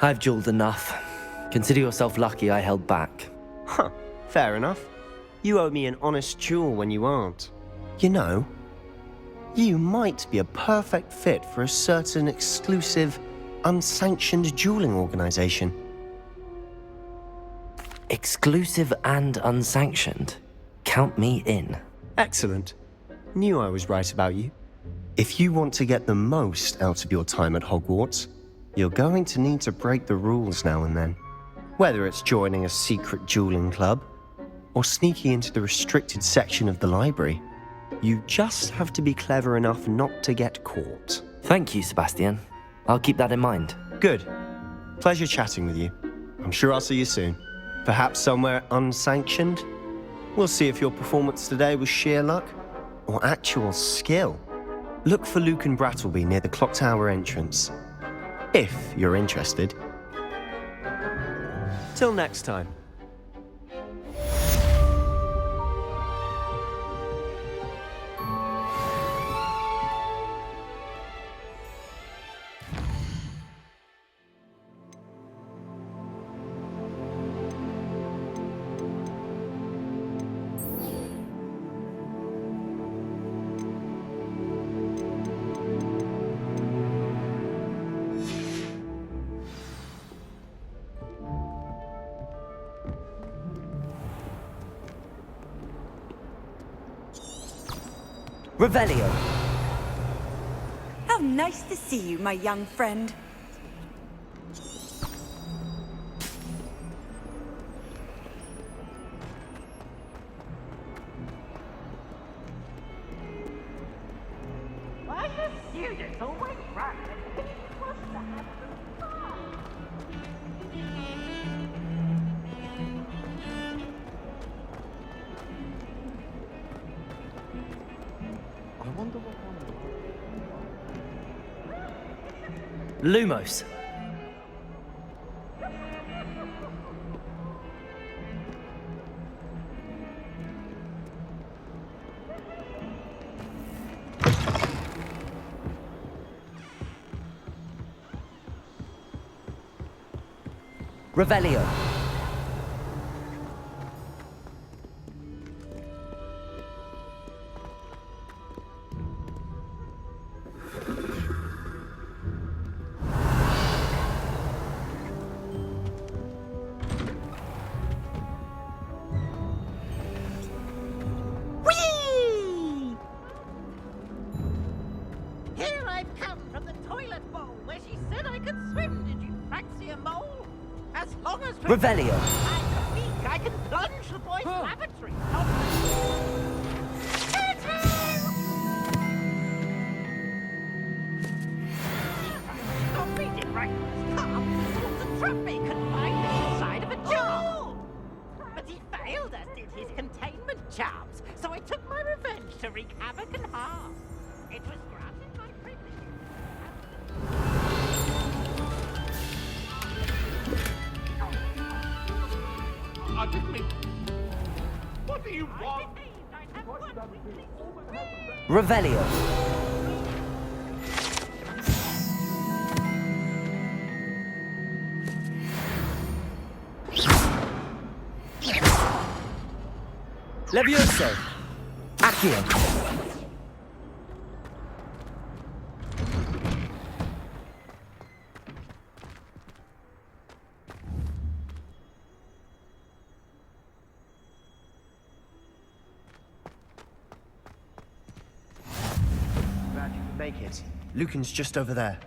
I've dueled enough. Consider yourself lucky I held back. Huh, fair enough. You owe me an honest duel when you aren't. You know, you might be a perfect fit for a certain exclusive, unsanctioned dueling organization. Exclusive and unsanctioned? Count me in. Excellent. Knew I was right about you. If you want to get the most out of your time at Hogwarts, you're going to need to break the rules now and then. Whether it's joining a secret dueling club, or sneaking into the restricted section of the library, you just have to be clever enough not to get caught. Thank you, Sebastian. I'll keep that in mind. Good. Pleasure chatting with you. I'm sure I'll see you soon. Perhaps somewhere unsanctioned? We'll see if your performance today was sheer luck, or actual skill. Look for Luke and Brattleby near the clock tower entrance. If you're interested. Till next time. Revelio. How nice to see you, my young friend. Why do students always run and think what's the have some fun? I wonder what Lumos. Revelio. Whee! Here I've come from the toilet bowl where she said I could swim. Did you fancy a mole? As long as Revelio. I can plunge the boy's lavatory. Stop reading right this car. The trap me confined inside of a jar. But he failed us, did his containment charms. So I took my revenge to wreak havoc and harm. It was granted my privilege. I didn't mean... What do you want? Revelio. Levioso. Accio. Glad you could make it. Lucan's just over there.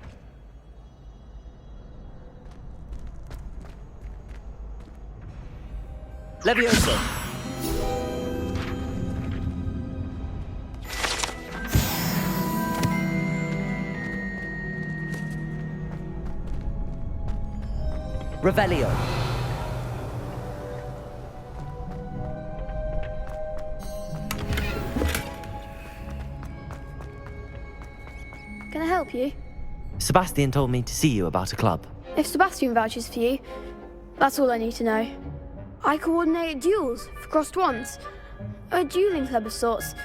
Levioso. Revelio. Can I help you? Sebastian told me to see you about a club. If Sebastian vouches for you, that's all I need to know. I coordinate duels for crossed wands. A dueling club of sorts.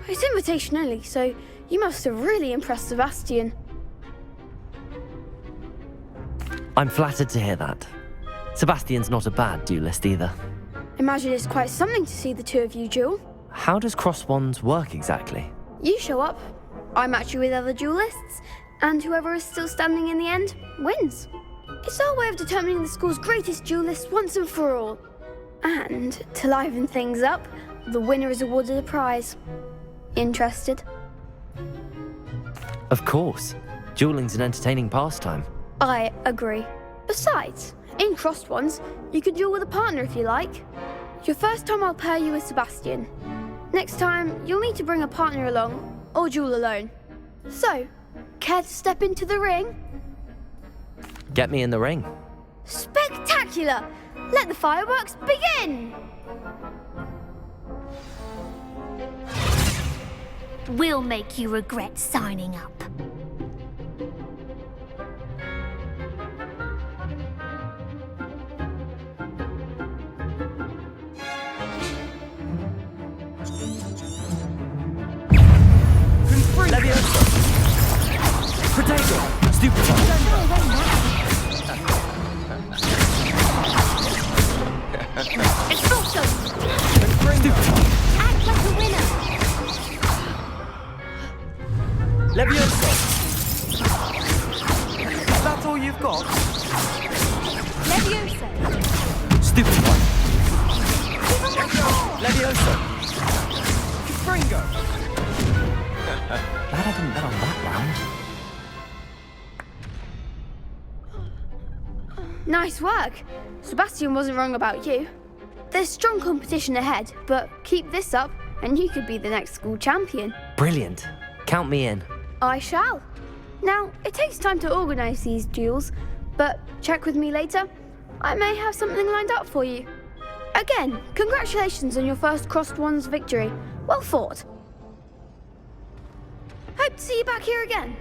It's invitation only, so you must have really impressed Sebastian. I'm flattered to hear that. Sebastian's not a bad duelist either. Imagine it's quite something to see the two of you duel. How does cross wands work exactly? You show up, I match you with other duelists, and whoever is still standing in the end wins. It's our way of determining the school's greatest duelist once and for all. And to liven things up, the winner is awarded a prize. Interested? Of course. Dueling's an entertaining pastime. I agree. Besides, in crossed ones, you can duel with a partner if you like. Your first time I'll pair you with Sebastian. Next time, you'll need to bring a partner along, or duel alone. So, care to step into the ring? Get me in the ring. Spectacular! Let the fireworks begin! We'll make you regret signing up. Levioso. Protego. Stupefy. It's awesome! Stupefy. Act like a winner! Levioso. That's all you've got? Levioso! Stupefy. Levioso. Fringo. Glad I didn't bet on that round. Nice work. Sebastian wasn't wrong about you. There's strong competition ahead, but keep this up and you could be the next school champion. Brilliant. Count me in. I shall. Now, it takes time to organise these duels, but check with me later. I may have something lined up for you. Again, congratulations on your first crossed wands victory. Well fought. Hope to see you back here again.